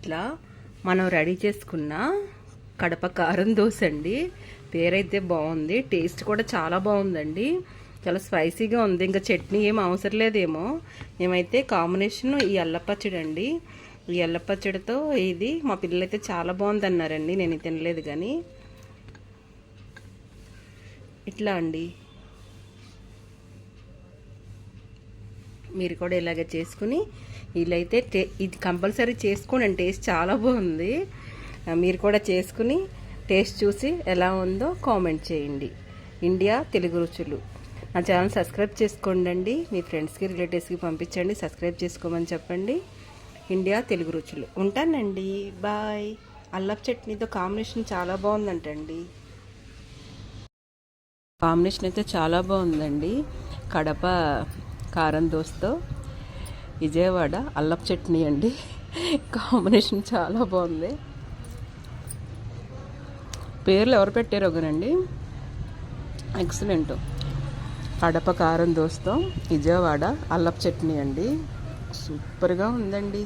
ఇట్లా మనం రెడీ చేసుకున్న కడప కారం దోశ అండి. పేరైతే బాగుంది, టేస్ట్ కూడా చాలా బాగుందండి. చాలా స్పైసీగా ఉంది. ఇంకా చట్నీ ఏం అవసరం లేదేమో. మేమైతే కాంబినేషన్ ఈ అల్లపచ్చడి అండి. ఈ అల్లపచ్చడితో ఇది మా పిల్లలైతే చాలా బాగుంది అన్నారండి. నేను తినలేదు కానీ ఇట్లా అండి. మీరు కూడా ఇలాగే చేసుకుని వీళ్ళైతే ఇది కంపల్సరీ చేసుకోండి. టేస్ట్ చాలా బాగుంది. మీరు కూడా చేసుకుని టేస్ట్ చూసి ఎలా ఉందో కామెంట్ చేయండి. ఇండియా తెలుగు రుచులు నా ఛానల్ సబ్స్క్రైబ్ చేసుకోండి. మీ ఫ్రెండ్స్కి రిలేటివ్స్కి పంపించండి, సబ్స్క్రైబ్ చేసుకోమని చెప్పండి. ఇండియా తెలుగు రుచులు. ఉంటానండి, బాయ్. అల్లపు చట్నీతో కాంబినేషన్ చాలా బాగుందంటండి. కాంబినేషన్ అయితే చాలా బాగుందండి. కడప కారం దోశతో విజయవాడ అల్లపు చట్నీ అండి. కాంబినేషన్ చాలా బాగుంది. పేర్లు ఎవరు పెట్టారో కానండి, ఎక్సలెంట్. కడప కారం దోశతో విజయవాడ అల్లపు చట్నీ అండి. సూపర్గా ఉందండి.